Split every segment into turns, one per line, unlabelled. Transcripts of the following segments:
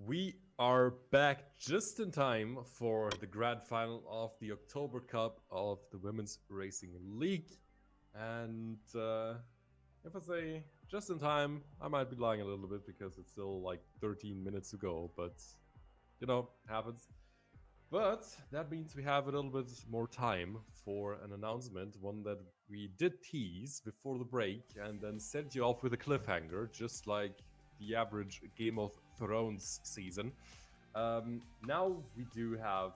We are back just in time for the grand final of the October Cup of the Women's Racing League. And if I say just in time, I might be lying a little bit because it's still like 13 minutes to go, but happens. But that means we have a little bit more time for an announcement, one that we did tease before the break and then sent you off with a cliffhanger, just like the average Game of Thrones season. Now we do have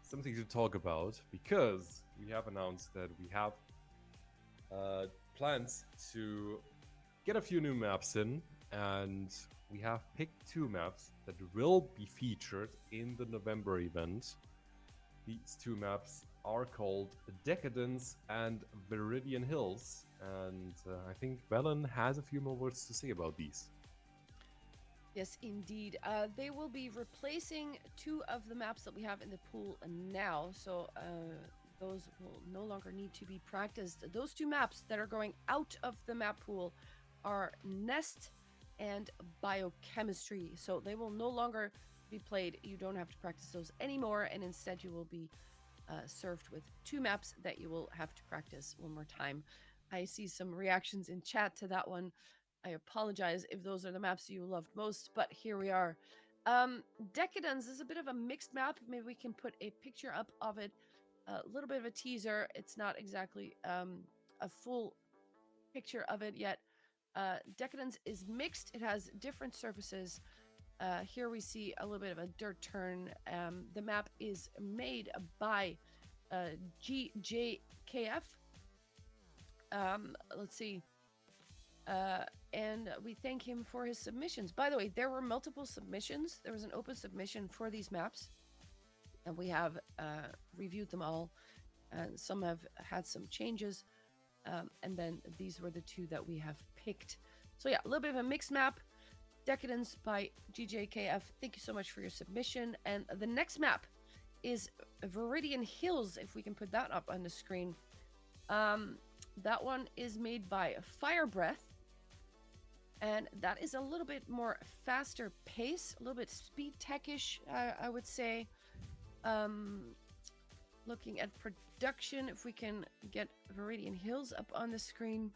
something to talk about because we have announced that we have plans to get a few new maps in, and we have picked two maps that will be featured in the November event. These two maps are called Decadence and Viridian Hills, and I think Velen has a few more words to say about these.
Yes, indeed. They will be replacing two of the maps that we have in the pool now. So those will no longer need to be practiced. Those two maps that are going out of the map pool are Nest and Biochemistry. So they will no longer be played. You don't have to practice those anymore. And instead, you will be served with two maps that you will have to practice one more time. I see some reactions in chat to that one. I apologize if those are the maps you loved most, but here we are. Decadence is a bit of a mixed map. Maybe we can put a picture up of it, a little bit of a teaser. It's not exactly a full picture of it yet. Decadence is mixed. It has different surfaces. Here we see a little bit of a dirt turn. The map is made by GJKF. Let's see. And we thank him for his submissions. By the way, there were multiple submissions. There was an open submission for these maps, and we have reviewed them all. And some have had some changes, and then these were the two that we have picked. So yeah, a little bit of a mixed map. Decadence by GJKF. Thank you so much for your submission. And the next map is Viridian Hills, if we can put that up on the screen. That one is made by Fire Breath. And that is a little bit more faster pace, a little bit speed techish, I would say. Looking at production, if we can get Viridian Hills up on the screen.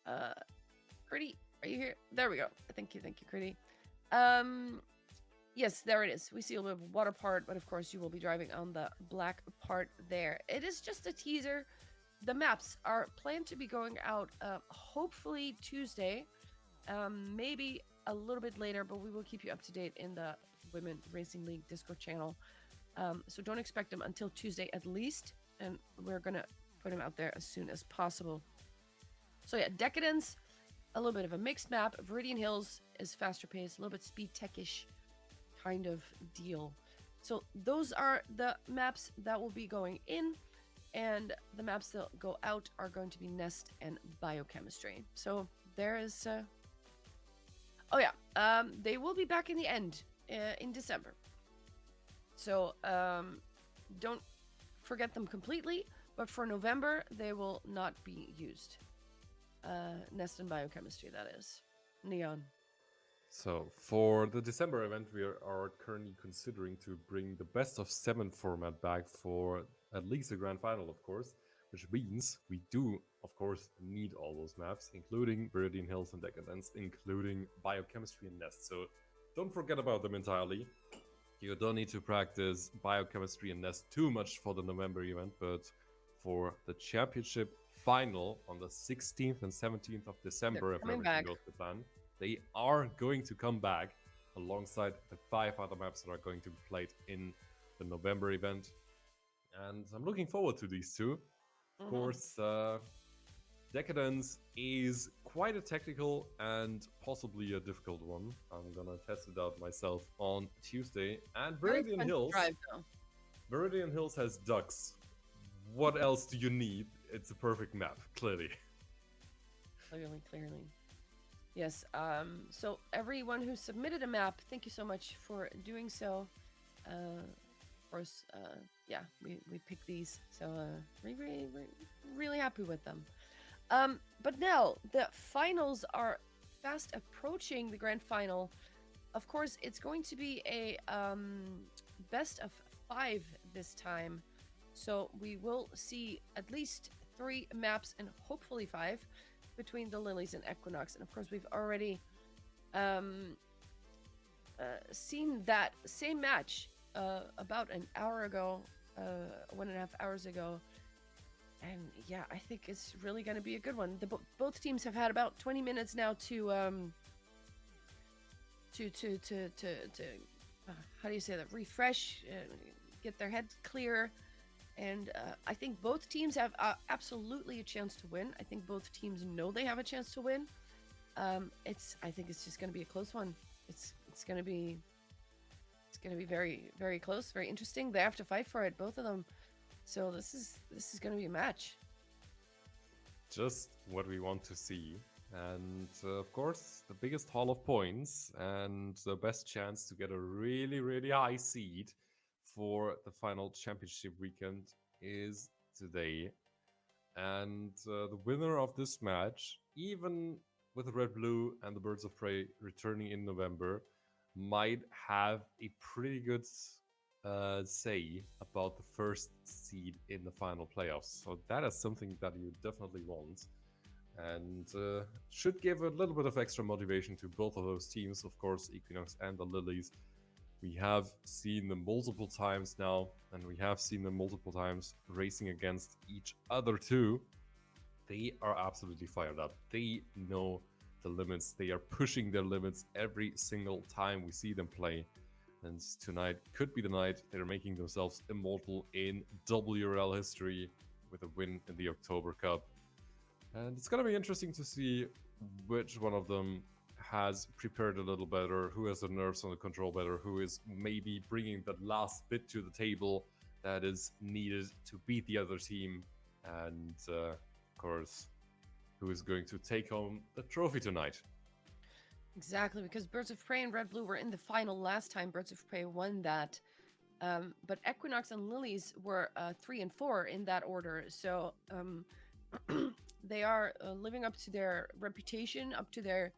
Critty, are you here? There we go. Thank you, Critty. Yes, there it is. We see a little bit of water part, but of course you will be driving on the black part there. It is just a teaser. The maps are planned to be going out hopefully Tuesday, maybe a little bit later, but we will keep you up to date in the Women Racing League Discord channel. So don't expect them until Tuesday at least, and we're going to put them out there as soon as possible. So yeah, Decadence, a little bit of a mixed map. Viridian Hills is faster paced, a little bit speed techish kind of deal. So those are the maps that will be going in. And the maps that go out are going to be Nest and Biochemistry. So there is... Oh yeah, they will be back in the end in December. So don't forget them completely. But for November, they will not be used. Nest and Biochemistry, that is. Neon.
So for the December event, we are currently considering to bring the best of 7 format back for at least the grand final, of course, which means we do, of course, need all those maps, including Viridian Hills and Decadence, including Biochemistry and Nest. So don't forget about them entirely. You don't need to practice Biochemistry and Nest too much for the November event, but for the championship final on the 16th and 17th of December, if everything goes to plan, they are going to come back alongside the 5 other maps that are going to be played in the November event. And I'm looking forward to these two. Of course, Decadence is quite a technical and possibly a difficult one. I'm gonna test it out myself on Tuesday. And Viridian Hills. Viridian Hills has ducks. What else do you need? It's a perfect map, clearly.
Clearly. Yes, so everyone who submitted a map, thank you so much for doing so. Of course, yeah, we picked these, so really happy with them. But now the finals are fast approaching the grand final. Of course, it's going to be a best of 5 this time. So we will see at least 3 maps and hopefully 5 between the Lilies and Equinox. And of course, we've already um, seen that same match about an hour ago, 1.5 hours ago. And yeah, I think it's really going to be a good one. Both teams have had about 20 minutes now to how do you say that? Refresh, get their head clear, and I think both teams have absolutely a chance to win. I think both teams know they have a chance to win. I think it's just going to be a close one. It's going to be very very close, very interesting. They have to fight for it, both of them. So this is going to be a match.
Just what we want to see. And of course, the biggest haul of points and the best chance to get a really, really high seed for the final championship weekend is today. And the winner of this match, even with Red Blue and the Birds of Prey returning in November, might have a pretty good say about the first seed in the final playoffs. So that is something that you definitely want and should give a little bit of extra motivation to both of those teams, of course, Equinox and the Lilies. We have seen them multiple times now, and we have seen them multiple times racing against each other too. They are absolutely fired up. They know the limits. They are pushing their limits every single time we see them play. And tonight could be the night they're making themselves immortal in WRL history with a win in the October Cup. And it's going to be interesting to see which one of them has prepared a little better, who has the nerves under control better, who is maybe bringing that last bit to the table that is needed to beat the other team. And of course, who is going to take home the trophy tonight.
Exactly, because Birds of Prey and Red Blue were in the final last time. Birds of Prey won that. But Equinox and Lilies were 3 and 4 in that order. So they are living up to their reputation, up to their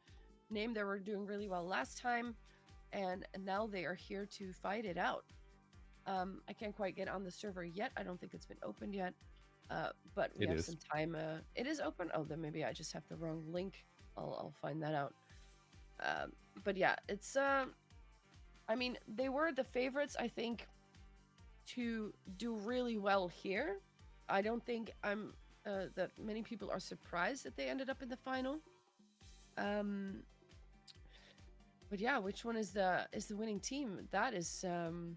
name. They were doing really well last time, and now they are here to fight it out. I can't quite get on the server yet. I don't think it's been opened yet, but we have some time. It is open. Oh, then maybe I just have the wrong link. I'll find that out. But yeah, it's I mean, they were the favorites, I think, to do really well here. I don't think that many people are surprised that they ended up in the final. But yeah, which one is the winning team? That's going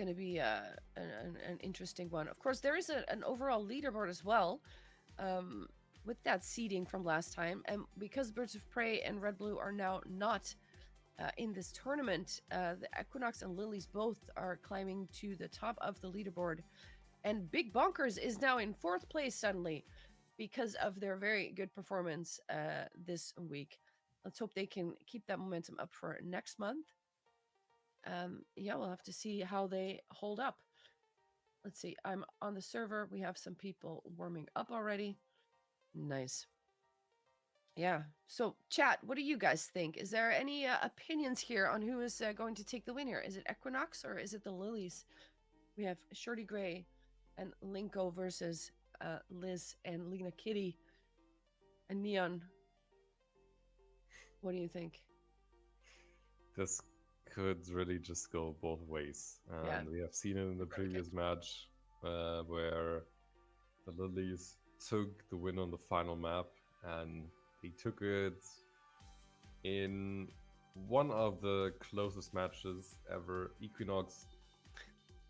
to be an interesting one. Of course, there is an overall leaderboard as well. With that seeding from last time, and because Birds of Prey and Red Blue are now not in this tournament, the Equinox and Lilies both are climbing to the top of the leaderboard, and Big Bonkers is now in 4th place suddenly because of their very good performance this week. Let's hope they can keep that momentum up for next month. Yeah, we'll have to see how they hold up. Let's see, I'm on the server. We have some people warming up already. Nice. Yeah. So, chat, what do you guys think? Is there any opinions here on who is going to take the win here? Is it Equinox or is it the Lilies? We have Shorty Gray and Linko versus Liz and Lena Kitty and Neon. What do you think?
This could really just go both ways. And we have seen it in the previous match where the Lilies took the win on the final map, and they took it in one of the closest matches ever. Equinox,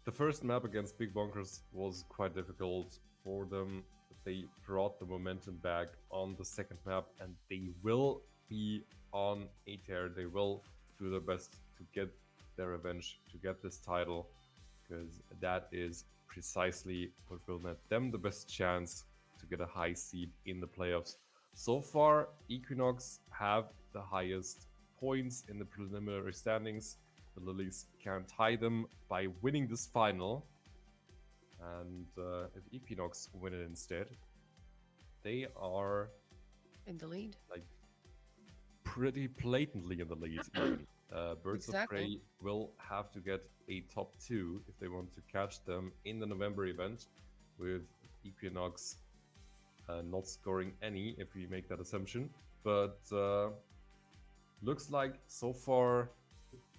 the first map against Big Bonkers was quite difficult for them. They brought the momentum back on the second map, and they will be on a tear. They will do their best to get their revenge, to get this title, because that is precisely what will net them the best chance to get a high seed in the playoffs. So far, Equinox have the highest points in the preliminary standings. The Lilies can tie them by winning this final. And if Equinox win it instead, they are
in the lead.
Like pretty blatantly in the lead, even. Birds of
Exactly.
Prey will have to get a top two if they want to catch them in the November event, with Equinox not scoring any, if we make that assumption. But looks like so far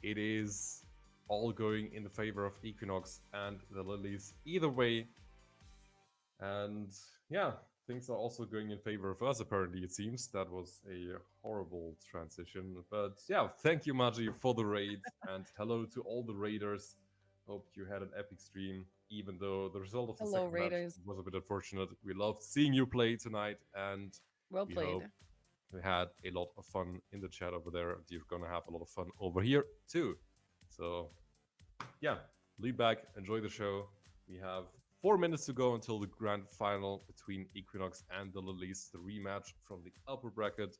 it is all going in the favor of Equinox and the Lilies. Either way, and yeah, things are also going in favor of us, apparently, it seems. That was a horrible transition. But yeah, thank you, Maji, for the raid. And hello to all the raiders. Hope you had an epic stream, even though the result of the
Hello,
second match
Raiders.
was a bit unfortunate. We loved seeing you play tonight, and
Well
we hope
played.
we had a lot of fun in the chat over there. You're gonna have a lot of fun over here, too. So yeah, lead back, enjoy the show. We have 4 minutes to go until the grand final between Equinox and the Lilies, the rematch from the upper bracket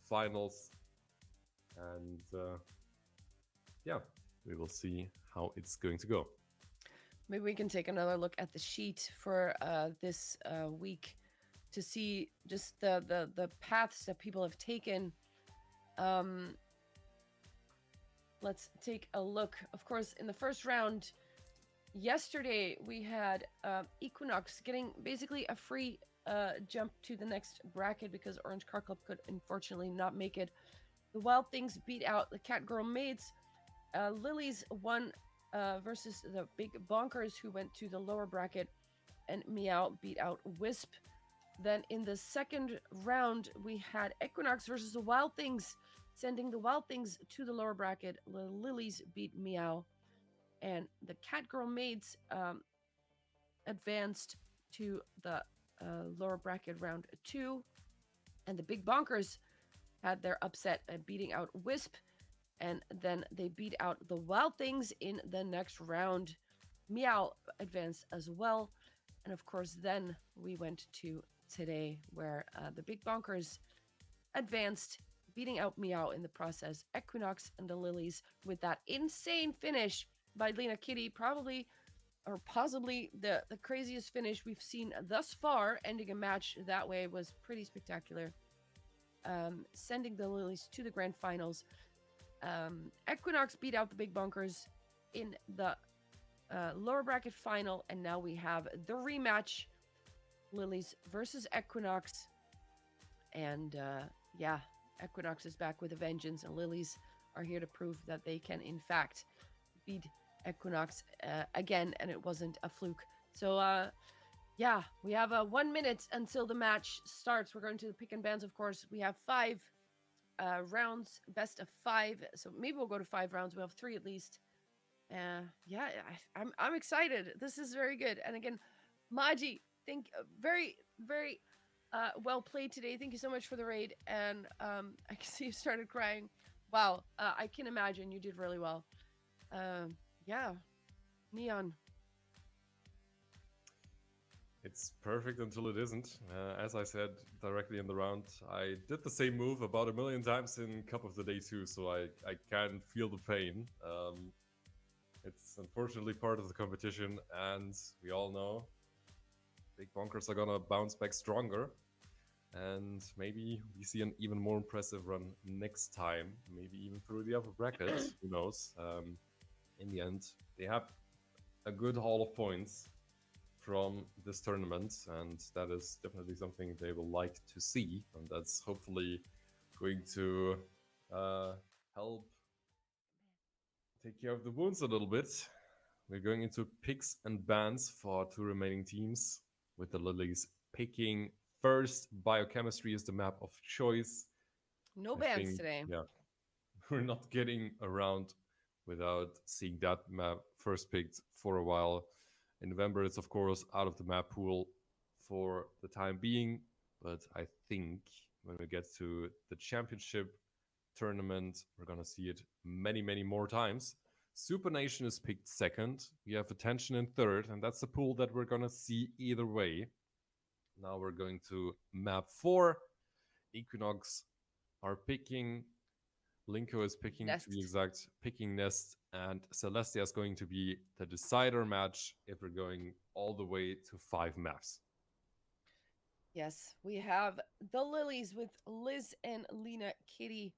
finals. And yeah, we will see how it's going to go.
Maybe we can take another look at the sheet for this week to see just the paths that people have taken. Um, let's take a look. Of course, in the first round, yesterday we had Equinox getting basically a free jump to the next bracket because Orange Car Club could unfortunately not make it. The Wild Things beat out the Cat Girl Maids. Lilies won versus the Big Bonkers, who went to the lower bracket, and Meow beat out Wisp. Then in the second round, we had Equinox versus the Wild Things, sending the Wild Things to the lower bracket. The Lilies beat Meow, and the Cat Girl Maids advanced to the lower bracket round two, and the Big Bonkers had their upset beating out Wisp, and then they beat out the Wild Things in the next round. Meow advanced as well, and of course, then we went to today where the Big Bonkers advanced, beating out Meow in the process. Equinox and the Lilies with that insane finish by Lena Kitty, probably or possibly the craziest finish we've seen thus far. Ending a match that way was pretty spectacular. Sending the Lilies to the grand finals. Equinox beat out the Big Bunkers in the lower bracket final, and now we have the rematch: Lilies versus Equinox. And yeah, Equinox is back with a vengeance, and Lilies are here to prove that they can, in fact, beat Equinox again, and it wasn't a fluke. So, yeah, we have 1 minute until the match starts. We're going to the pick and bans, of course. We have five rounds, best of five. So maybe we'll go to 5 rounds. We'll have three at least. Yeah, I'm excited. This is very good. And again, Maji, think very very well played today. Thank you so much for the raid. And I can see you started crying. Wow, I can imagine you did really well. Yeah, Neon.
It's perfect until it isn't. As I said directly in the round, I did the same move about a million times in Cup of the Day too, so I can feel the pain. It's unfortunately part of the competition, and we all know big bonkers are gonna bounce back stronger. And maybe we see an even more impressive run next time, maybe even through the upper bracket. Who knows? In the end, they have a good haul of points from this tournament, and that is definitely something they will like to see. And that's hopefully going to help take care of the wounds a little bit. We're going into picks and bans for two remaining teams, with the Lilies picking first. Biochemistry is the map of choice.
No
I
bans
think,
today.
yeah, we're not getting around without seeing that map first picked for a while. In November, it's of course out of the map pool for the time being, but I think when we get to the championship tournament, we're gonna see it many, many more times. Super Nation is picked second. We have Attention in third, and that's the pool that we're gonna see either way. Now we're going to map 4. Equinox are picking. Linko is picking, to be
Nest.
exact, picking Nest, and Celestia is going to be the decider match if we're going all the way to 5 maps.
Yes, we have the Lilies with Liz and Lena Kitty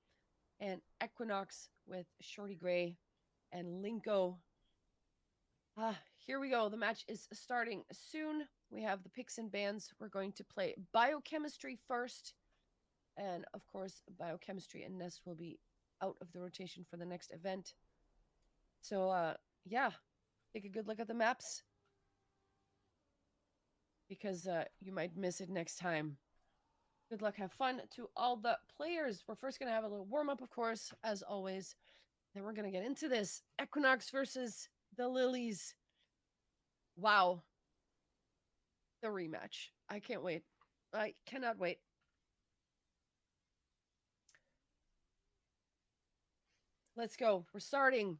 and Equinox with Shorty Gray and Linko. Here we go. The match is starting soon. We have the picks and bans. We're going to play biochemistry first. And of course, biochemistry and Nest will be out of the rotation for the next event. So, yeah, take a good look at the maps because you might miss it next time. Good luck, have fun to all the players. We're first going to have a little warm up, of course, as always. Then we're going to get into this Equinox versus the Lilies. Wow, the rematch. I can't wait. I cannot wait. Let's go. We're starting.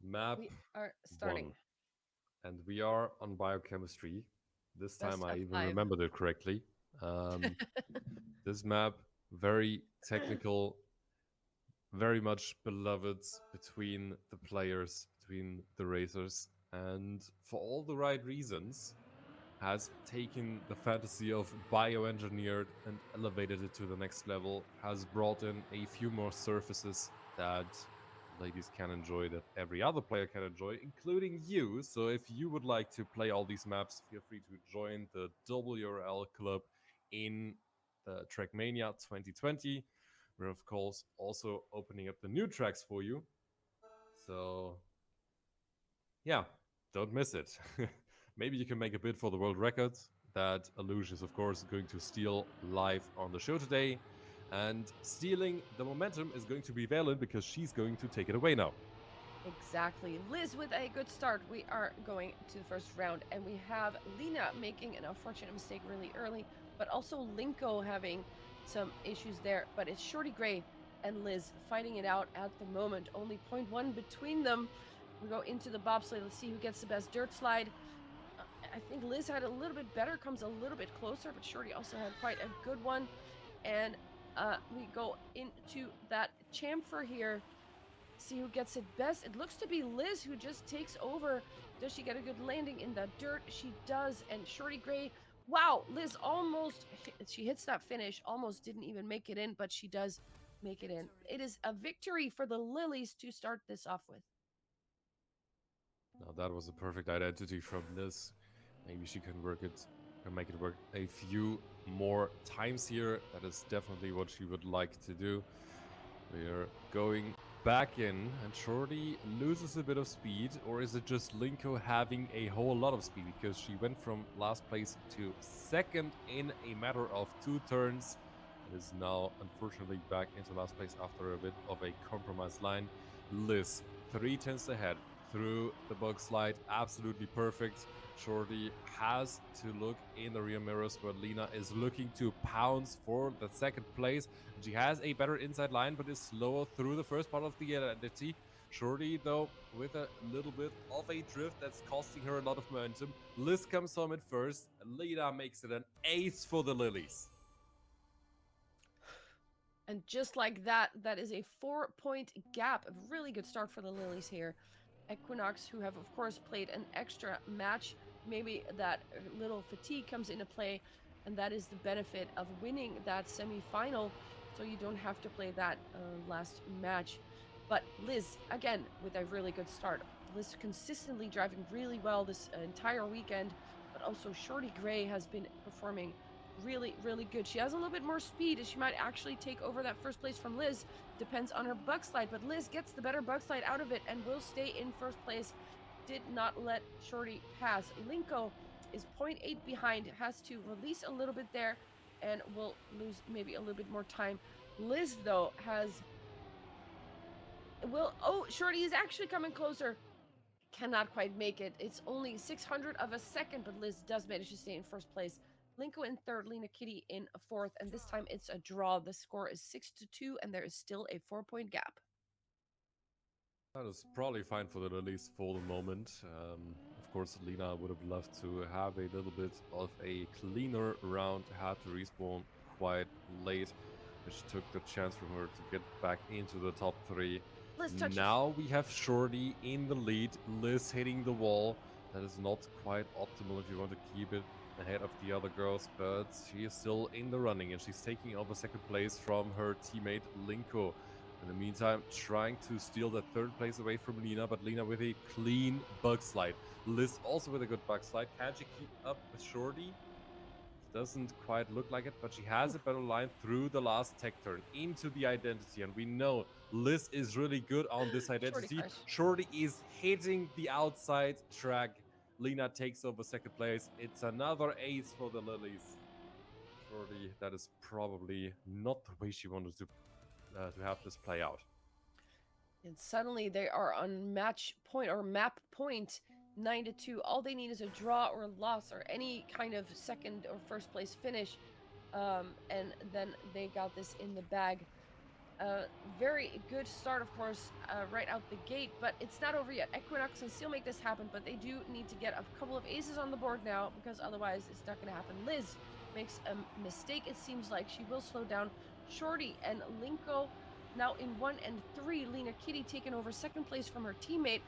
Map
We are starting.
1. And we are on biochemistry. This time
Best
I
of
even
five.
remembered it correctly. Um, this map, very technical, very much beloved between the players, between the racers, and for all the right reasons, has taken the fantasy of bioengineered and elevated it to the next level, has brought in a few more surfaces that ladies can enjoy, that every other player can enjoy, including you. So if you would like to play all these maps, feel free to join the WRL club in the Trackmania 2020. We're, of course, also opening up the new tracks for you. So yeah, don't miss it. Maybe you can make a bid for the world record that Alush is, of course, going to steal live on the show today. And stealing the momentum is going to be Valen because she's going to take it away now.
Exactly. Liz with a good start. We are going to the first round, and we have Lena making an unfortunate mistake really early, but also Linko having some issues there. But it's Shorty Gray and Liz fighting it out at the moment. Only 0.1 between them. We go into the bobsleigh. Let's see who gets the best dirt slide. I think Liz had a little bit better, comes a little bit closer, but Shorty also had quite a good one. And we go into that chamfer here. See who gets it best. It looks to be Liz who just takes over. Does she get a good landing in the dirt? She does. And Shorty Gray, wow, Liz almost, she hits that finish, almost didn't even make it in, but she does make it in. It is a victory for the Lilies to start this off with.
Now that was a perfect identity from Liz. Maybe she can make it work a few more times here. That is definitely what she would like to do. We're going back in, and Shorty loses a bit of speed, or is it just Linko having a whole lot of speed? Because she went from last place to second in a matter of 2 turns, and is now unfortunately back into last place after a bit of a compromised line. Liz, 3 tenths ahead through the bug slide, absolutely perfect. Shorty has to look in the rear mirrors where Lena is looking to pounce for the second place. She has a better inside line, but is slower through the first part of the identity. Shorty, though, with a little bit of a drift that's costing her a lot of momentum. Liz comes home at first. Lena makes it an ace for the Lilies.
And just like that, that is a 4-point gap. A really good start for the Lilies here. Equinox, who have, of course, played an extra match. Maybe that little fatigue comes into play, and that is the benefit of winning that semi-final, so you don't have to play that last match. But Liz, again, with a really good start. Liz consistently driving really well this entire weekend, but also Shorty Gray has been performing really, really good. She has a little bit more speed, and she might actually take over that first place from Liz. Depends on her bug slide, but Liz gets the better bug slide out of it and will stay in first place. Did not let Shorty pass. Linko is 0.8 behind, has to release a little bit there, and will lose maybe a little bit more time. Liz, though, oh, Shorty is actually coming closer. Cannot quite make it. It's only 600 of a second, but Liz does manage to stay in first place. Linko in third, Lena Kitty in fourth, and this time it's a draw. The score is 6-2, and there is still a 4-point gap.
That is probably fine for the Lilies for the moment. Of course, Lena would have loved to have a little bit of a cleaner round, had to respawn quite late, which took the chance from her to get back into the top 3.
Liz touches.
Now we have Shorty in the lead, Liz hitting the wall. That is not quite optimal if you want to keep it ahead of the other girls, but she is still in the running and she's taking over second place from her teammate Linko. In the meantime, trying to steal that third place away from Lina, but Lina with a clean bug slide. Liz also with a good bug slide. Can she keep up with Shorty? Doesn't quite look like it, but she has a better line through the last tech turn into the identity. And we know Liz is really good on this
Shorty
identity.
crush.
Shorty is hitting the outside track. Lina takes over second place. It's another ace for the Lilies. Shorty, that is probably not the way she wanted to have this play out.
And suddenly they are on match point or map point 9-2. All they need is a draw or loss or any kind of second or first place finish. And then they got this in the bag. Very good start, of course, right out the gate, but it's not over yet. Equinox can still make this happen, but they do need to get a couple of aces on the board now because otherwise it's not going to happen. Liz makes a mistake. It seems like she will slow down. Shorty and Linko now in 1 and 3. Lena Kitty taking over second place from her teammate,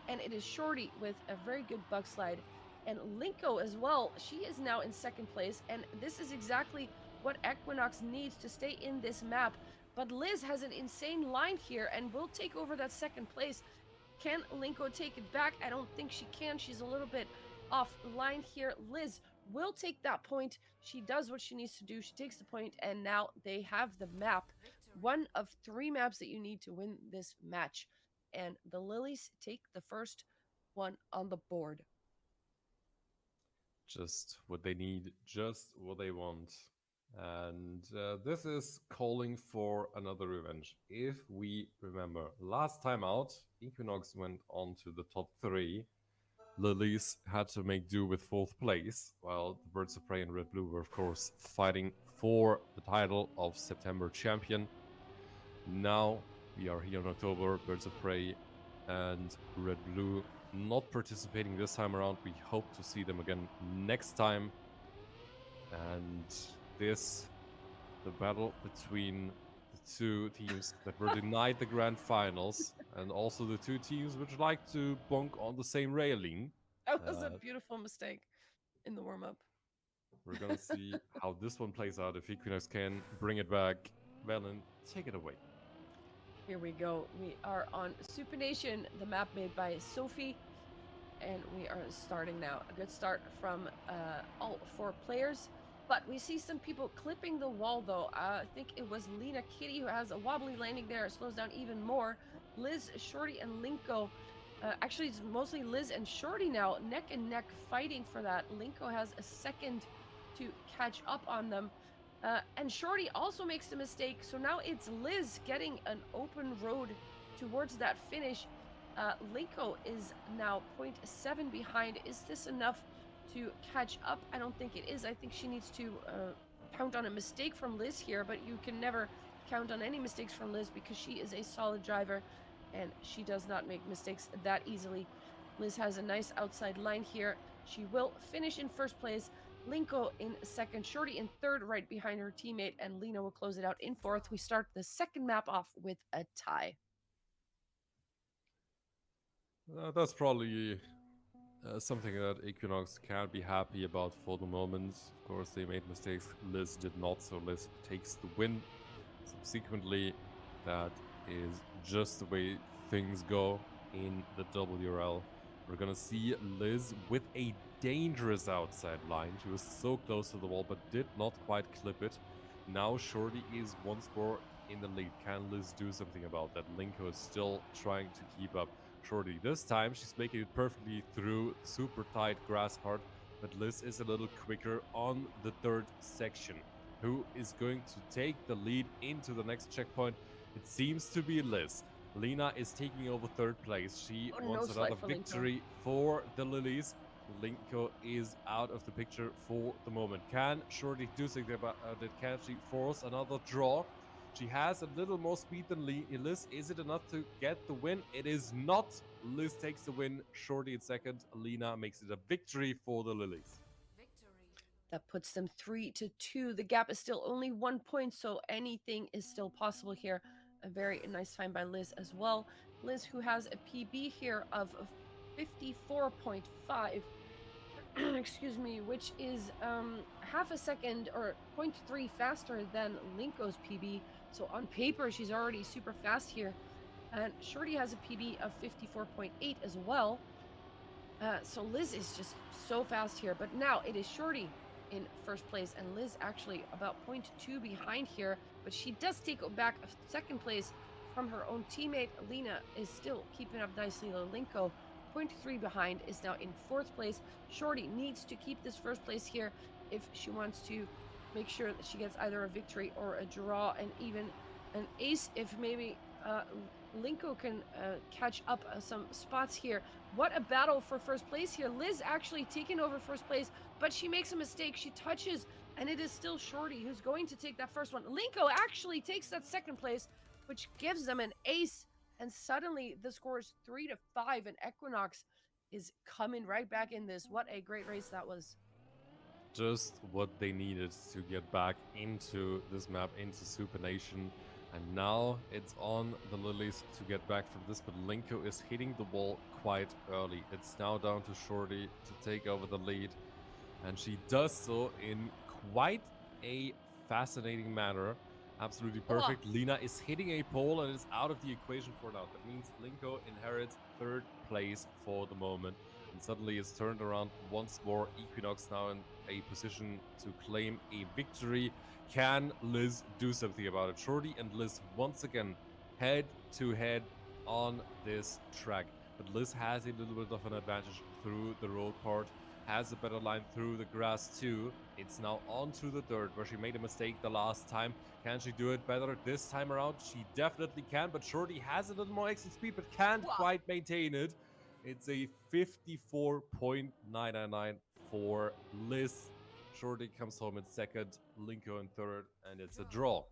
and it is Shorty with a very good bug slide. And Linko as well. She is now in second place, and this is exactly what Equinox needs to stay in this map. But Liz has an insane line here and will take over that second place. Can Linko take it back? I don't think she can. She's a little bit off line here. Liz will take that point. She does what she needs to do. She takes the point, and now they have the map. One of 3 maps that you need to win this match. And the Lilies take the first one on the board.
Just what they need, just what they want. And this is calling for another revenge. If we remember, last time out, Equinox went on to the top 3. Lilies had to make do with 4th place, while the Birds of Prey and Red Blue were, of course, fighting for the title of September champion. Now we are here in October, Birds of Prey and Red Blue not participating this time around. We hope to see them again next time. And this, the battle between the two teams that were denied the grand finals, and also the two teams which like to bonk on the same railing.
That was a
Uh,
beautiful mistake in the warm up.
we're gonna see how this one plays out if Equinox can bring it back. Velen, take it away.
Here we go. We are on Supination, the map made by Sophie, and we are starting now. A good start from all 4 players, but we see some people clipping the wall though. I think it was Lena Kitty who has a wobbly landing there. It slows down even more. Liz, Shorty, and Linko. Actually, it's mostly Liz and Shorty now, neck and neck fighting for that. Linko has a second to catch up on them. And Shorty also makes the mistake, so now it's Liz getting an open road towards that finish. Linko is now 0.7 behind. Is this enough to catch up? I don't think it is. I think she needs to count on a mistake from Liz here, but you can never count on any mistakes from Liz because she is a solid driver and she does not make mistakes that easily. Liz has a nice outside line here. She will finish in first place. Linko in second, Shorty in third, right behind her teammate, and Lena will close it out in fourth. We start the second map off with a tie.
That's probably something that Equinox can't be happy about for the moment. Of course, they made mistakes. Liz did not, so Liz takes the win. Subsequently, that is just the way things go in the WRL. We're gonna see Liz with a dangerous outside line. She was so close to the wall, but did not quite clip it. Now Shorty is once more in the lead. Can Liz do something about that? Linko is still trying to keep up. Shorty, this time she's making it perfectly through super tight grass part, but Liz is a little quicker on the third section. Who is going to take the lead into the next checkpoint? It seems to be Liz. Lena is taking over third place. She
Oh, no
wants another
slide for Linko.
victory for the Lilies. Linko is out of the picture for the moment. Can Shorty do something about it? Can she force another draw? She has a little more speed than Liz. Is it enough to get the win? It is not. Liz takes the win. Shorty in second. Lena makes it a victory for the Lilies.
That puts them 3-2. The gap is still only 1 point, so anything is still possible here. A very nice time by Liz as well. Liz, who has a PB here of 54.5. excuse me, which is half a second or point 0.3 faster than Linko's PB. So on paper, she's already super fast here. And Shorty has a PB of 54.8 as well. So Liz is just so fast here. But now it is Shorty in first place, and Liz actually about 0.2 behind here. But she does take back a second place from her own teammate. Lena is still keeping up nicely, though. Linko, 0.3 behind, is now in fourth place. Shorty needs to keep this first place here if she wants to make sure that she gets either a victory or a draw, and even an ace if maybe Linko can catch up some spots here. What a battle for first place here. Liz actually taking over first place, but she makes a mistake. She touches, and it is still Shorty who's going to take that first one. Linko actually takes that second place, which gives them an ace. And suddenly the score is 3-5, and Equinox is coming right back in this. What a great race that was.
Just what they needed to get back into this map, into Super Nation. And now it's on the Lilies to get back from this, but Linko is hitting the wall quite early. It's now down to Shorty to take over the lead. And she does so in quite a fascinating manner. Absolutely perfect. Lena is hitting a pole and is out of the equation for now. That means Linko inherits third place for the moment. And suddenly it's turned around once more. Equinox now in a position to claim a victory. Can Liz do something about it? Shorty and Liz once again head to head on this track. But Liz has a little bit of an advantage through the road part, has a better line through the grass too. It's now onto the dirt where she made a mistake the last time. Can she do it better this time around? She definitely can, but Shorty has a little more exit speed but can't quite maintain it. It's a 54.999 for Liz. Shorty comes home in second, Linko in third, and it's a draw.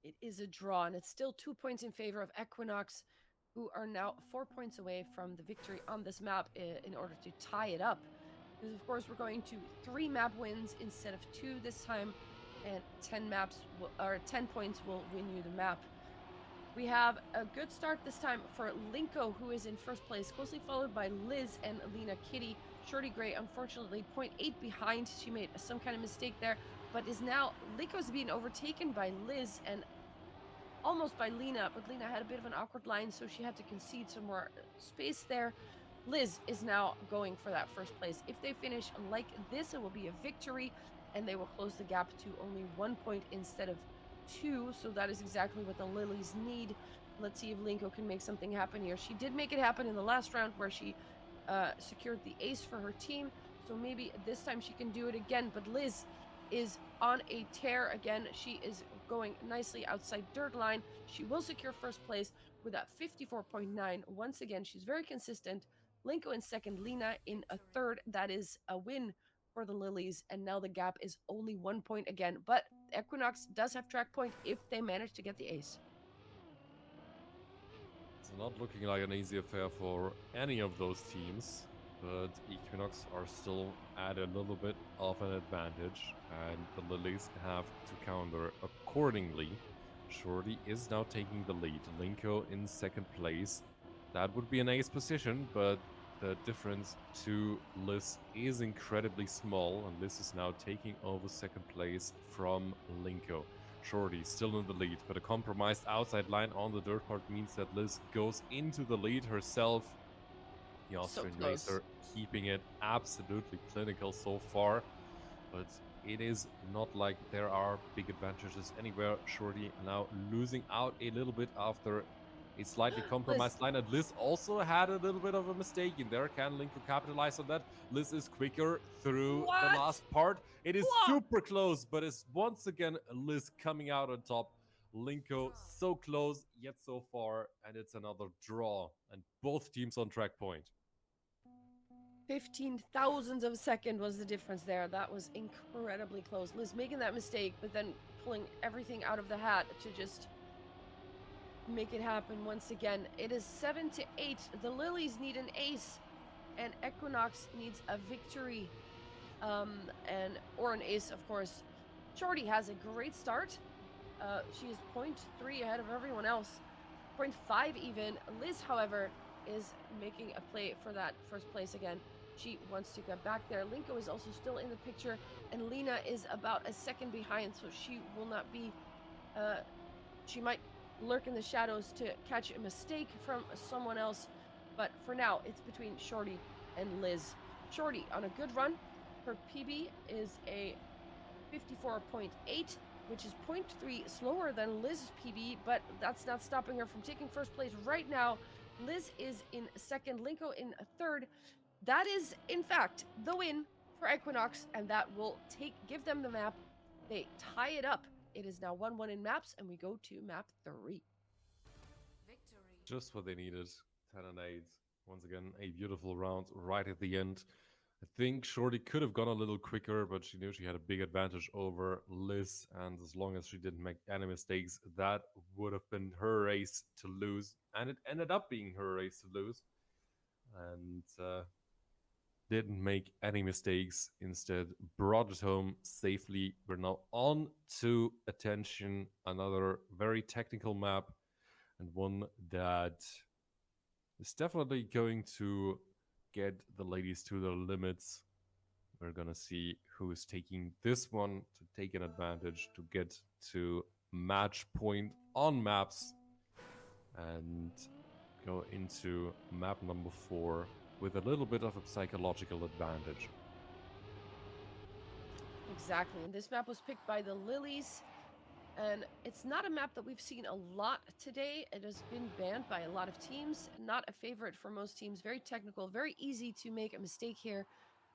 It is a draw, and it's still 2 points in favor of Equinox, who are now 4 points away from the victory on this map in order to tie it up. Because, of course, we're going to 3 map wins instead of 2 this time, and 10 maps or 10 points will win you the map. We have a good start this time for Linko, who is in first place, closely followed by Liz and Lena Kitty. Shorty Gray, unfortunately, 0.8 behind. She made some kind of mistake there, but is now Linko's being overtaken by Liz and almost by Lena, but Lena had a bit of an awkward line, so she had to concede some more space there. Liz is now going for that first place. If they finish like this, it will be a victory, and they will close the gap to only 1 point instead of 2. So that is exactly what the Lilies need. Let's see if Linko can make something happen here. She did make it happen in the last round where she secured the ace for her team. So maybe this time she can do it again. But Liz is on a tear again. She is going nicely outside dirt line. She will secure first place with that 54.9. Once again, she's very consistent. Linko in second, Lena in a third. That is a win for the Lilies, and now the gap is only 1 point again. But Equinox does have track point if they manage to get the ace.
It's not looking like an easy affair for any of those teams, but Equinox are still at a little bit of an advantage, and the Lilies have to counter accordingly. Shorty is now taking the lead. Linko in second place. That would be an ace position, but the difference to Liz is incredibly small, and Liz is now taking over second place from Linko. Shorty still in the lead, but a compromised outside line on the dirt part means that Liz goes into the lead herself. The Austrian racer keeping it absolutely clinical so far, but it is not like there are big advantages anywhere. Shorty now losing out a little bit after a slightly compromised line, and Liz also had a little bit of a mistake in there. Can Linko capitalize on that? Liz is quicker through the last part. It is super close, but it's once again Liz coming out on top. Linko so close, yet so far, and it's another draw, and both teams on track point.
15 thousandths of a second was the difference there. That was incredibly close. Liz making that mistake, but then pulling everything out of the hat to just make it happen once again. It is 7-8. The Lilies need an ace, and Equinox needs a victory, or an ace, of course. Shorty has a great start. She is 0.3 ahead of everyone else, 0.5 even. Liz, however, is making a play for that first place again. She wants to get back there. Linko is also still in the picture, and Lena is about a second behind, so she will not be. She might lurk in the shadows to catch a mistake from someone else, but for now, it's between Shorty and Liz. Shorty on a good run. Her PB is a 54.8, which is 0.3 slower than Liz's PB, but that's not stopping her from taking first place right now. Liz is in second, Linko in third. That is, in fact, the win for Equinox, and that will give them the map. They tie it up. It is now 1-1 in maps, and we go to map 3.
Victory.
Just what they needed. 10 and 8. Once again, a beautiful round right at the end. I think Shorty could have gone a little quicker, but she knew she had a big advantage over Liz, and as long as she didn't make any mistakes, that would have been her race to lose, and it ended up being her race to lose. And didn't make any mistakes, instead brought it home safely. We're now on to Attention, another very technical map, and one that is definitely going to get the ladies to their limits. We're gonna see who is taking this one to take an advantage to get to match point on maps and go into map number 4 with a little bit of a psychological advantage.
Exactly, and this map was picked by the Lilies. And it's not a map that we've seen a lot today. It has been banned by a lot of teams, not a favorite for most teams. Very technical, very easy to make a mistake here.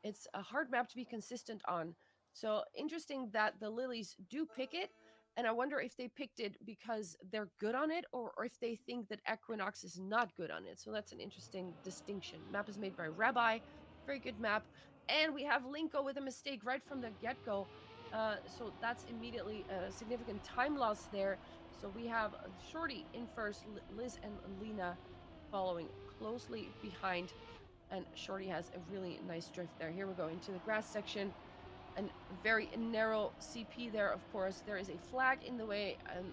It's a hard map to be consistent on. So interesting that the Lilies do pick it. And I wonder if they picked it because they're good on it, or if they think that Equinox is not good on it. So that's an interesting distinction. Map is made by Rabbi. Very good map. And we have Linko with a mistake right from the get-go. So that's immediately a significant time loss there. So we have Shorty in first, Liz and Lena following closely behind. And Shorty has a really nice drift there. Here we go into the grass section. And very narrow CP there, of course. There is a flag in the way, and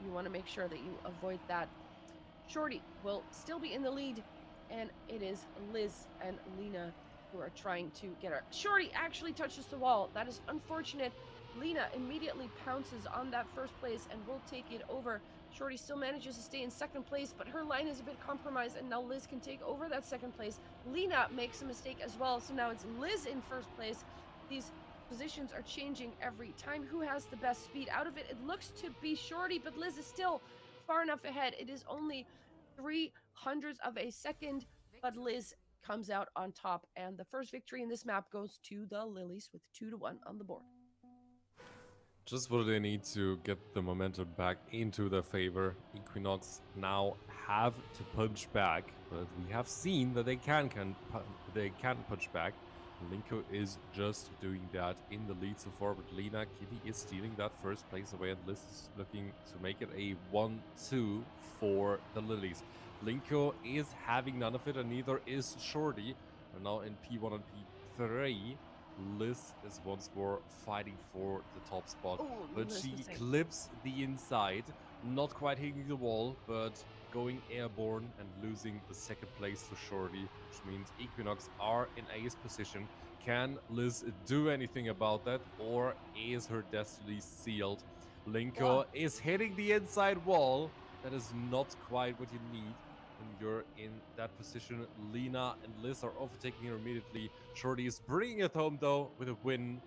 you want to make sure that you avoid that. Shorty will still be in the lead, and it is Liz and Lena who are trying to get her. Shorty actually touches the wall. That is unfortunate. Lena immediately pounces on that first place and will take it over. Shorty still manages to stay in second place, but her line is a bit compromised, and now Liz can take over that second place. Lena makes a mistake as well, so now it's Liz in first place. These positions are changing every time. Who has the best speed out of it? It looks to be Shorty, but Liz is still far enough ahead. It is only 0.03 of a second, but Liz comes out on top, and the first victory in this map goes to the Lilies with 2-1 on the board.
Just what they need to get the momentum back into their favor. Equinox now have to punch back, but we have seen that they can punch back. Linko is just doing that in the lead so far, but Lena Kitty is stealing that first place away, and Liz is looking to make it a 1-2 for the Lilies. Linko is having none of it, and neither is Shorty. We're now in P1 and P3. Liz is once more fighting for the top spot, but she clips the inside, not quite hitting the wall, but going airborne and losing the second place to Shorty, which means Equinox are in ace position. Can Liz do anything about that, or is her destiny sealed? Linko is hitting the inside wall. That is not quite what you need when you're in that position. Lena and Liz are overtaking her immediately. Shorty is bringing it home, though, with a win.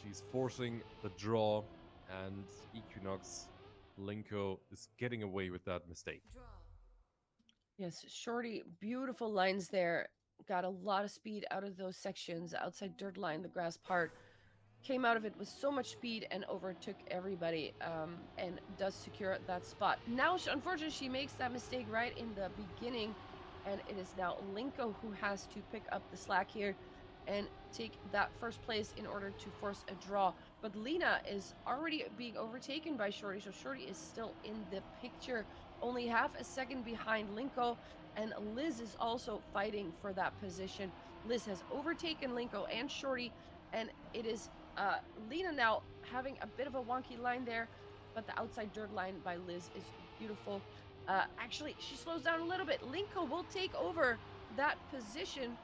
She's forcing the draw, and Equinox Linko is getting away with that mistake.
Yes, Shorty, beautiful lines there. Got a lot of speed out of those sections. Outside dirt line, the grass part. Came out of it with so much speed and overtook everybody, and does secure that spot. Now, unfortunately, she makes that mistake right in the beginning, and it is now Linko who has to pick up the slack here and take that first place in order to force a draw. But Lena is already being overtaken by Shorty, so Shorty is still in the picture, only half a second behind Linko, and Liz is also fighting for that position. Liz has overtaken Linko and Shorty, and it is Lena now having a bit of a wonky line there, but the outside dirt line by Liz is beautiful. Actually, she slows down a little bit. Linko will take over that position,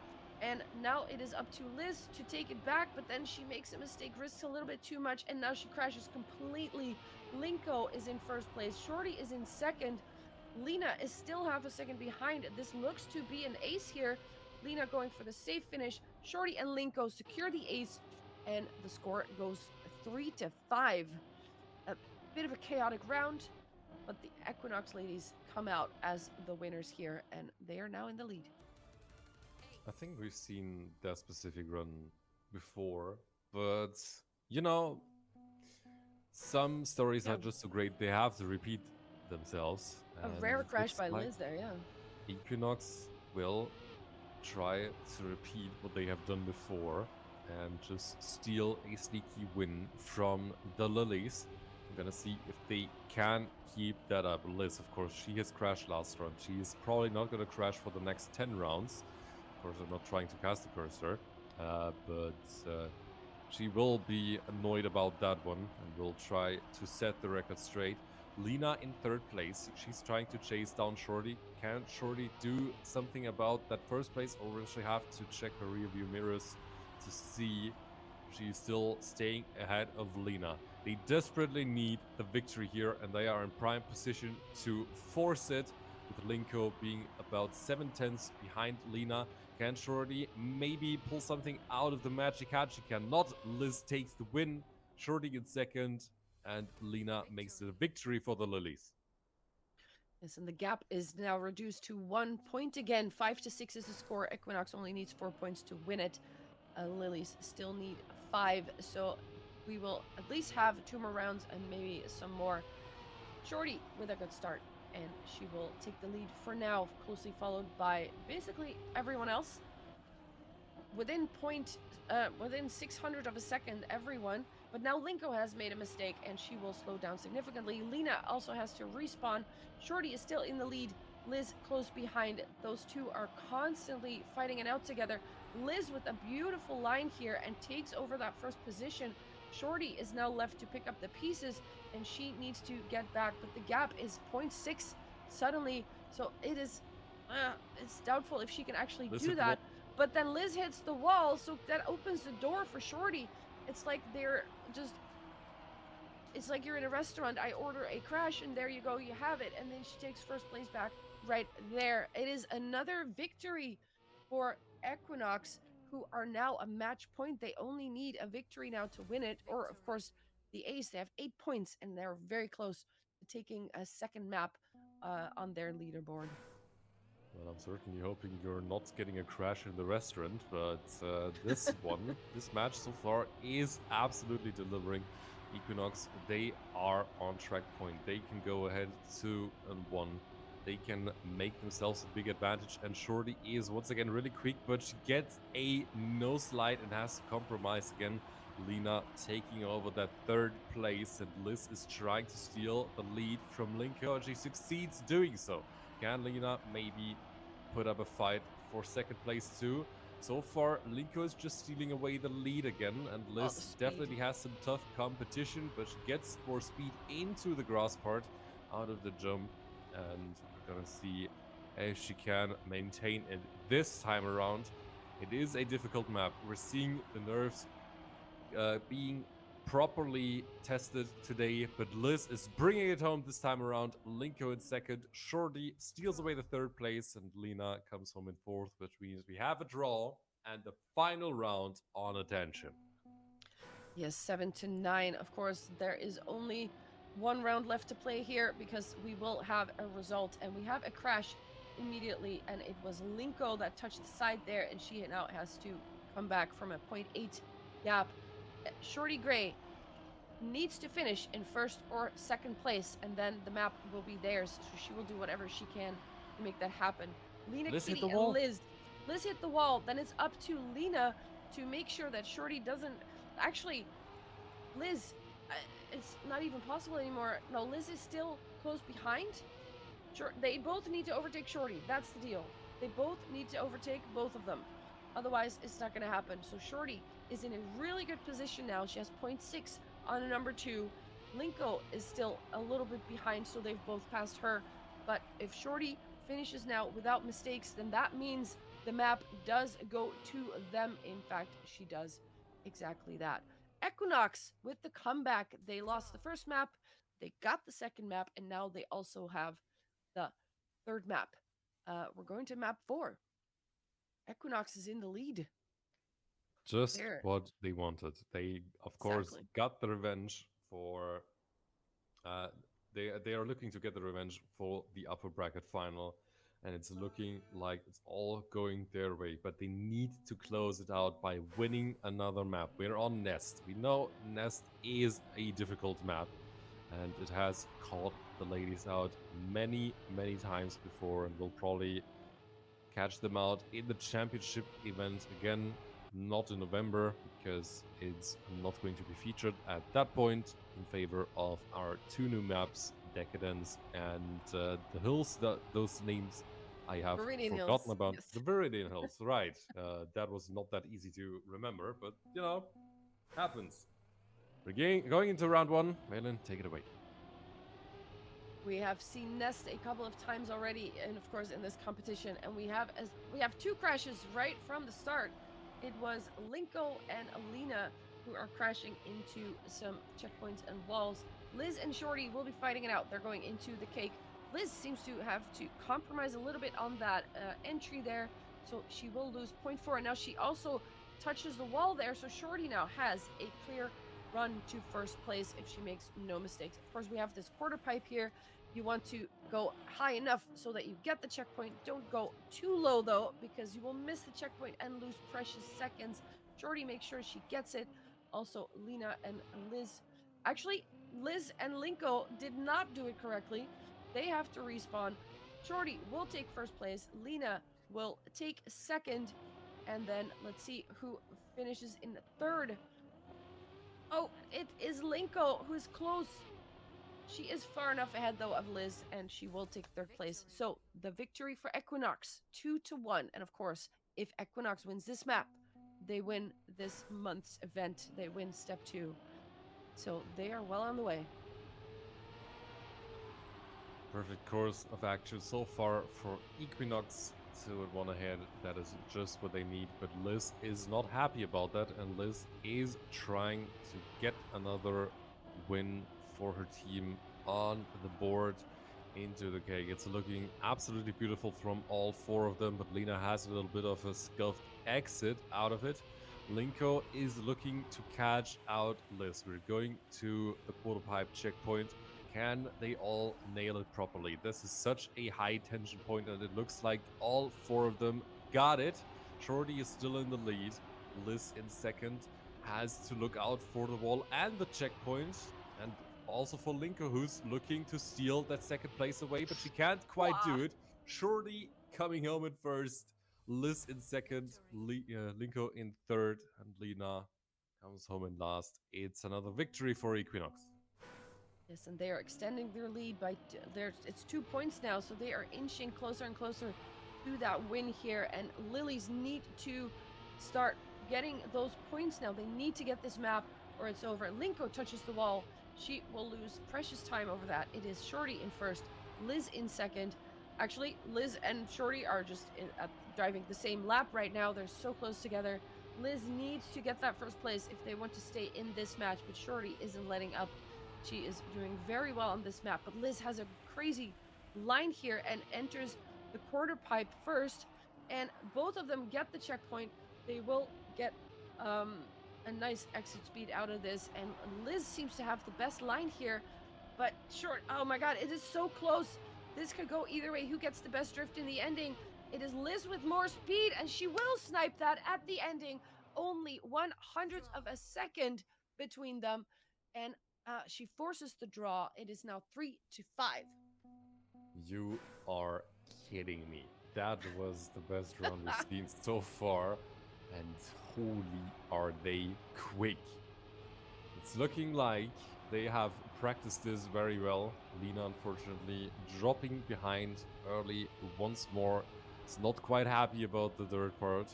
And now it is up to Liz to take it back, but then she makes a mistake, risks a little bit too much, and now she crashes completely. Linko is in first place. Shorty is in second. Lena is still half a second behind. This looks to be an ace here. Lena going for the safe finish. Shorty and Linko secure the ace, and the score goes 3-5. A bit of a chaotic round, but the Equinox ladies come out as the winners here, and they are now in the lead.
I think we've seen that specific run before, but you know, some stories
Yeah,
are just so great they have to repeat themselves.
a
And
rare
it
crash
looks
by
like
Liz there, yeah.
Equinox will try to repeat what they have done before and just steal a sneaky win from the Lilies. I'm gonna see if they can keep that up. Liz, of course, she has crashed last round. She is probably not gonna crash for the next 10 rounds. Of course, I'm not trying to cast the cursor, but she will be annoyed about that one and will try to set the record straight. Lena in third place. She's trying to chase down Shorty. Can Shorty do something about that first place, or will she have to check her rearview mirrors to see if she's still staying ahead of Lena? They desperately need the victory here, and they are in prime position to force it, with Linko being about 7/10 behind Lena. Can Shorty maybe pull something out of the magic hat? She cannot. Liz takes the win. Shorty in second, and Lena makes it a victory for the Lilies.
Yes, and the gap is now reduced to 1 point again. 5-6 is the score. Equinox only needs 4 points to win it. Lilies still need 5, so we will at least have 2 more rounds and maybe some more. Shorty with a good start, and she will take the lead for now, closely followed by basically everyone else. Within 600 of a second, everyone. But now Linko has made a mistake, and she will slow down significantly. Lena also has to respawn. Shorty is still in the lead. Liz close behind. Those two are constantly fighting it out together. Liz with a beautiful line here and takes over that first position. Shorty is now left to pick up the pieces, and she needs to get back. But the gap is 0.6 suddenly, so it's doubtful if she can actually
Liz
do
hit the wall.
that. But then Liz hits the wall, so that opens the door for Shorty. It's like they're just. It's like you're in a restaurant. I order a crash, and there you go, you have it. And then she takes first place back right there. It is another victory for Equinox, who are now a match point. They only need a victory now to win it. Or, of course, the Ace. They have 8 points, and they're very close to taking a second map on their leaderboard.
Well, I'm certainly hoping you're not getting a crash in the restaurant, but this one, this match so far is absolutely delivering. Equinox, they are on track point. They can go ahead 2-1. They can make themselves a big advantage, and Shorty is once again really quick, but she gets a no slide and has to compromise again. Lena taking over that third place, and Liz is trying to steal the lead from Linko, and she succeeds doing so. Can Lena maybe put up a fight for second place too? So far, Linko is just stealing away the lead again, and
Oh, the
Liz
speed.
definitely has some tough competition, but she gets more speed into the grass part out of the jump, and we're gonna see if she can maintain it this time around. It is a difficult map. We're seeing the nerves being properly tested today, but Liz is bringing it home this time around. Linko in second, Shorty steals away the third place, and Lena comes home in fourth, which means we have a draw and the final round on attention.
Yes, 7-9. Of course, there is only one round left to play here because we will have a result, and we have a crash immediately, and it was Linko that touched the side there, and she now has to come back from a 0.8 gap. Shorty Gray needs to finish in first or second place, and then the map will be theirs, so she will do whatever she can to make that happen. Lena,
Liz hit
Kitty,
the
and
wall.
Liz hit the wall. Then it's up to Lena to make sure that Shorty doesn't. Actually, Liz, it's not even possible anymore. No, Liz is still close behind. They both need to overtake Shorty. That's the deal. They both need to overtake both of them. Otherwise, it's not going to happen. So Shorty is in a really good position now. She has 0.6 on a number 2. Linko is still a little bit behind, so they've both passed her. But if Shorty finishes now without mistakes, then that means the map does go to them. In fact, she does exactly that. Equinox with the comeback. They lost the first map, they got the second map, and now they also have the third map. We're going to map 4. Equinox is in the lead.
Just
There,
what they wanted. They, of course,
exactly.
got the revenge for. Uh, they are looking to get the revenge for the upper bracket final, and it's looking like it's all going their way. But they need to close it out by winning another map. We're on Nest. We know Nest is a difficult map, and it has caught the ladies out many times before, and will probably catch them out in the championship event again, not in November, because it's not going to be featured at that point in favor of our two new maps, Decadence and the Hills. Those names I have
Meridian
forgotten
Hills.
about.
Yes.
The Viridian Hills, right. That was not that easy to remember, but happens. We're going into round 1. Valen, take it away.
We have seen Nest a couple of times already, and of course in this competition, and we have 2 crashes right from the start. It was Linko and Alina who are crashing into some checkpoints and walls. Liz and Shorty will be fighting it out. They're going into the cake. Liz seems to have to compromise a little bit on that entry there, so she will lose 0.4. And now she also touches the wall there, so Shorty now has a clear run to first place if she makes no mistakes. Of course, we have this quarter pipe here. You want to go high enough so that you get the checkpoint. Don't go too low though, because you will miss the checkpoint and lose precious seconds. Shorty makes sure she gets it. Also, Lena and Liz. Actually, Liz and Linko did not do it correctly. They have to respawn. Shorty will take first place. Lena will take second. And then let's see who finishes in third. Oh, it is Linko who's close. She is far enough ahead though of Liz, and she will take third place. So the victory for Equinox, 2-1. And of course, if Equinox wins this map, they win this month's event. They win step 2. So they are well on the way.
Perfect course of action so far for Equinox to one ahead. That is just what they need. But Liz is not happy about that, and Liz is trying to get another win for her team on the board into the cake. It's looking absolutely beautiful from all 4 of them, but Lena has a little bit of a scuffed exit out of it. Linko is looking to catch out Liz. We're going to the quarter pipe checkpoint. Can they all nail it properly? This is such a high tension point, and it looks like all 4 of them got it. Shorty is still in the lead. Liz in second has to look out for the wall and the checkpoint, and also for Linko, who's looking to steal that second place away, but she can't quite do it. Shorty coming home in first, Liz in second, Linko in third, and Lena comes home in last. It's another victory for Equinox.
Yes, and they are extending their lead by it's 2 points now, so they are inching closer and closer to that win here. And Lilies need to start getting those points now. They need to get this map or it's over. Linko touches the wall. She will lose precious time over that. It is Shorty in first, Liz in second. Actually, Liz and Shorty are just driving the same lap right now. They're so close together. Liz needs to get that first place if they want to stay in this match, but Shorty isn't letting up. She is doing very well on this map, but Liz has a crazy line here and enters the quarter pipe first, and both of them get the checkpoint. They will get a nice exit speed out of this, and Liz seems to have the best line here, but short. Oh my god, it is so close. This could go either way. Who gets the best drift in the ending? It is Liz with more speed, and she will snipe that at the ending. Only 1/100th of a second between them, and she forces the draw. It is now 3-5.
You are kidding me. That was the best round we've seen so far. And holy, are they quick. It's looking like they have practiced this very well. Lena, unfortunately, dropping behind early once more. Is not quite happy about the third part.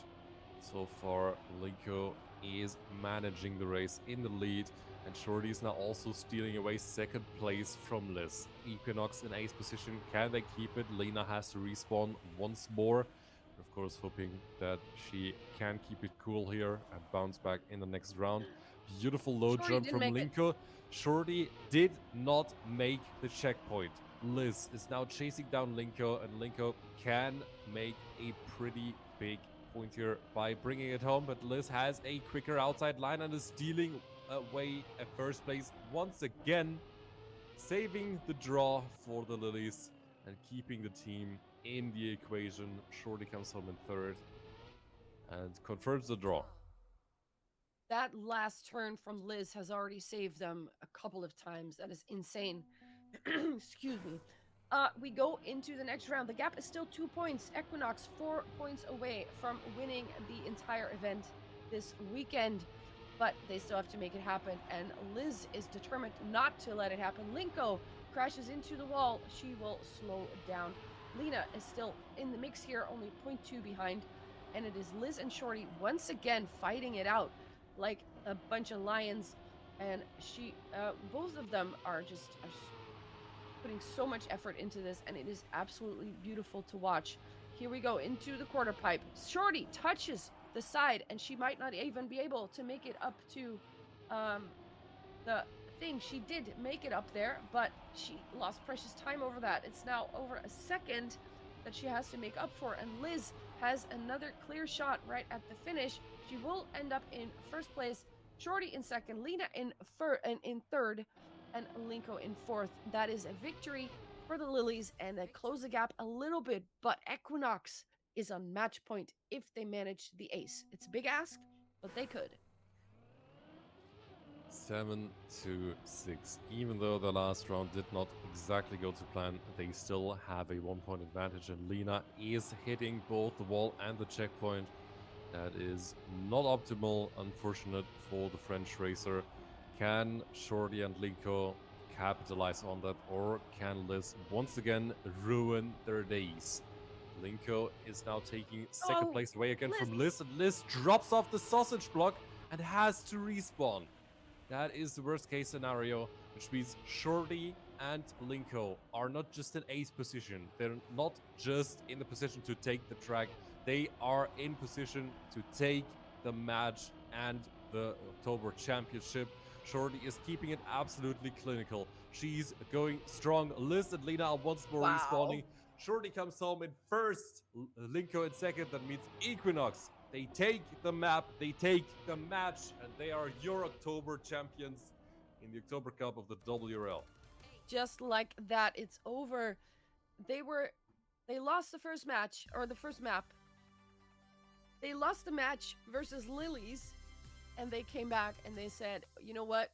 So far, Linko is managing the race in the lead, and Shorty is now also stealing away second place from Liz. Equinox in ace position. Can they keep it? Lena has to respawn once more. Of of course, hoping that she can keep it cool here and bounce back in the next round. Beautiful low
Shorty
jump
didn't
from
make it.
Linko. Shorty did not make the checkpoint. Liz is now chasing down Linko, and Linko can make a pretty big point here by bringing it home, but Liz has a quicker outside line and is stealing away at first place once again, saving the draw for the Lilies and keeping the team in the equation. Shorty comes home in third and confirms the draw.
That last turn from Liz has already saved them a couple of times. That is insane. Excuse me. We go into the next round. The gap is still 2 points. Equinox 4 points away from winning the entire event this weekend, but they still have to make it happen. And Liz is determined not to let it happen. Linko crashes into the wall. She will slow down. Lena is still in the mix here, only 0.2 behind. And it is Liz and Shorty once again fighting it out like a bunch of lions. And both of them are just putting so much effort into this, and it is absolutely beautiful to watch. Here we go into the quarter pipe. Shorty touches the side, and she might not even be able to make it up to the thing. She did make it up there, but she lost precious time over that. It's now over a second that she has to make up for, and Liz has another clear shot right at the finish. She will end up in first place, Shorty in second, Lena in third, and Linko in fourth. That is a victory for the Lilies, and they close the gap a little bit, but Equinox is on match point if they manage the ace. It's a big ask, but they could.
7-6. Even though the last round did not exactly go to plan, they still have a 1 point advantage, and Lena is hitting both the wall and the checkpoint. That is not optimal, unfortunate for the French racer. Can Shorty and Linko capitalize on that, or can Liz once again ruin their days? Linko is now taking second place away again from Liz, and Liz drops off the sausage block and has to respawn. That is the worst case scenario, which means Shorty and Linko are not just in ace position. They're not just in the position to take the track. They are in position to take the match and the October Championship. Shorty is keeping it absolutely clinical. She's going strong. Liz and Lena are once more respawning. Shorty comes home in first, Linko in second. That means Equinox. They take the map, they take the match, and they are your October champions in the October Cup of the WRL.
Just like that, it's over. They lost the first match, or the first map. They lost the match versus Lilies, and they came back and they said, you know what?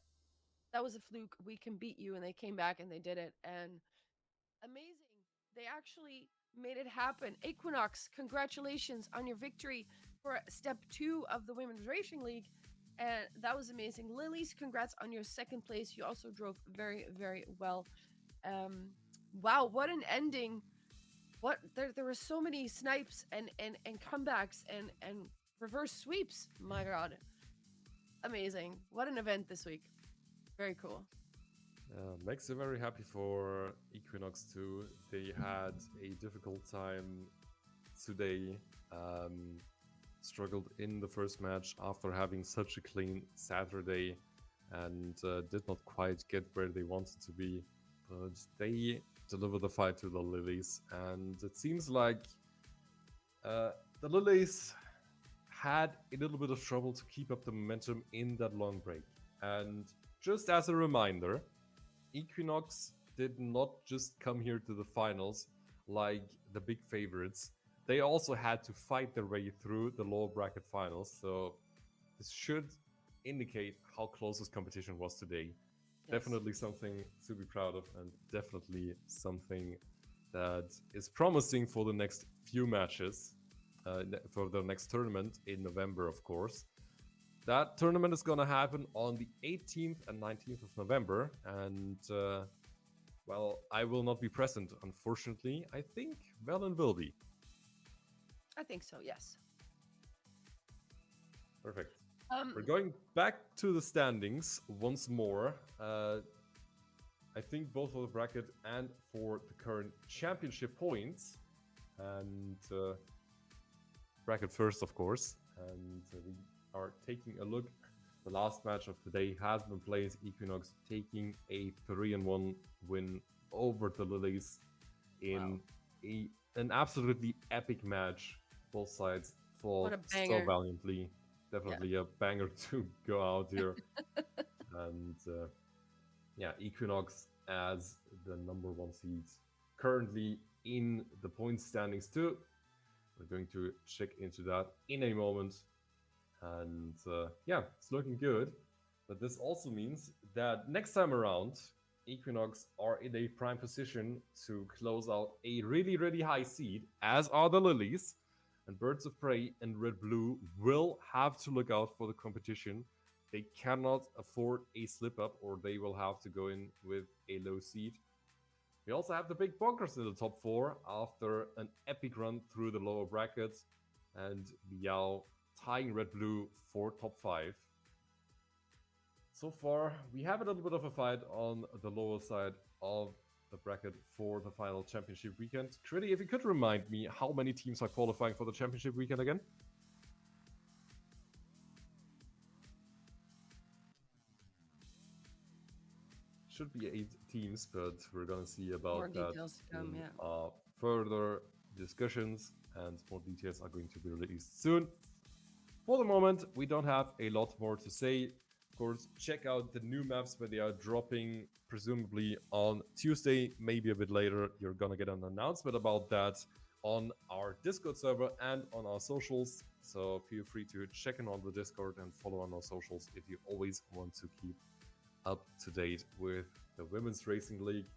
That was a fluke. We can beat you. And they came back and they did it. And amazing. They actually made it happen. Equinox, congratulations on your victory for step 2 of the Women's Racing League. And that was amazing. Lilies, congrats on your second place. You also drove very, very well. Wow, what an ending. There were so many snipes and comebacks and reverse sweeps. My god. Amazing. What an event this week. Very cool.
Makes me very happy for Equinox too. They had a difficult time today. Struggled in the first match after having such a clean Saturday, and did not quite get where they wanted to be. But they delivered the fight to the Lilies, and it seems like the Lilies had a little bit of trouble to keep up the momentum in that long break. And just as a reminder, Equinox did not just come here to the finals like the big favorites. They also had to fight their way through the lower bracket finals. So this should indicate how close this competition was today. Yes. Definitely something to be proud of, and definitely something that is promising for the next few matches, for the next tournament in November, of course. That tournament is going to happen on the 18th and 19th of November, and well, I will not be present, unfortunately. I think Velen will be.
I think so, yes.
Perfect. We're going back to the standings once more. I think both for the bracket and for the current championship points. And bracket first, of course, and we are taking a look. The last match of the day has been played. Equinox taking a 3-1 win over the Lilies
Wow.
in an absolutely epic match. Both sides
What
fought
a
so
banger.
valiantly.
Yeah.
Definitely a banger to go out here. And yeah, Equinox as the number one seed currently in the point standings too. We're going to check into that in a moment. And yeah, it's looking good. But this also means that next time around, Equinox are in a prime position to close out a really, really high seed, as are the Lilies. And Birds of Prey and Red Blue will have to look out for the competition. They cannot afford a slip up, or they will have to go in with a low seed. We also have the big bunkers in the top four after an epic run through the lower brackets, and Biao tying Red Blue for top five. So far, we have a little bit of a fight on the lower side of the bracket for the final championship weekend. Critty, if you could remind me how many teams are qualifying for the championship weekend again? Should be 8 teams, but we're gonna see
More
about that
details to come.
in
Yeah.
further discussions, and more details are going to be released soon. For the moment, we don't have a lot more to say. Of course, check out the new maps where they are dropping, presumably on Tuesday, maybe a bit later. You're gonna get an announcement about that on our Discord server and on our socials. So feel free to check in on the Discord and follow on our socials if you always want to keep up to date with the Women's Racing League.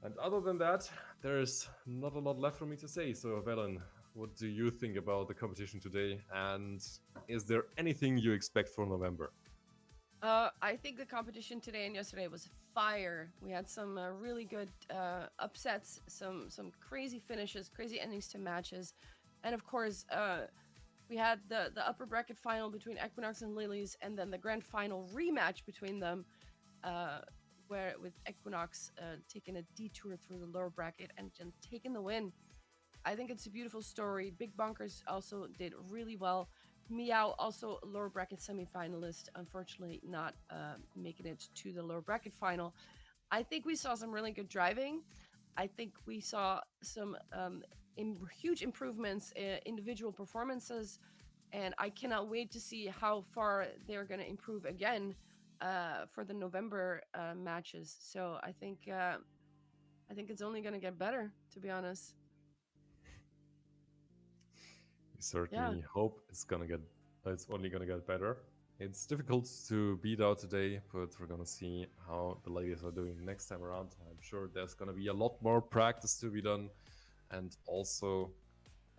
And other than that, there's not a lot left for me to say. So, Velen, what do you think about the competition today? And is there anything you expect for November?
I think the competition today and yesterday was fire. We had some really good upsets, some crazy finishes, crazy endings to matches, and of course, we had the upper bracket final between Equinox and Lilies, and then the grand final rematch between them, uh, where with Equinox taking a detour through the lower bracket and taking the win. I think it's a beautiful story. Big Bonkers also did really well. Meow, also lower bracket semi-finalist, unfortunately not making it to the lower bracket final. I think we saw some really good driving. I think we saw some huge improvements in individual performances, and I cannot wait to see how far they're going to improve again for the November matches. So I think it's only going to get better, to be honest.
We
Yeah.
certainly hope it's only gonna get better. It's difficult to beat out today, but we're gonna see how the ladies are doing next time around. I'm sure there's gonna be a lot more practice to be done, and also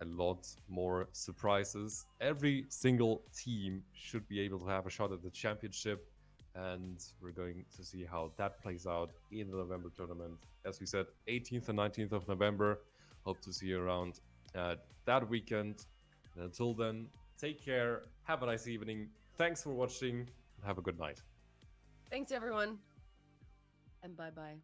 a lot more surprises. Every single team should be able to have a shot at the championship, and we're going to see how that plays out in the November tournament. As we said, 18th and 19th of November. Hope to see you around that weekend. And until then, take care, have a nice evening. Thanks for watching, and have a good night.
Thanks, everyone, and bye bye.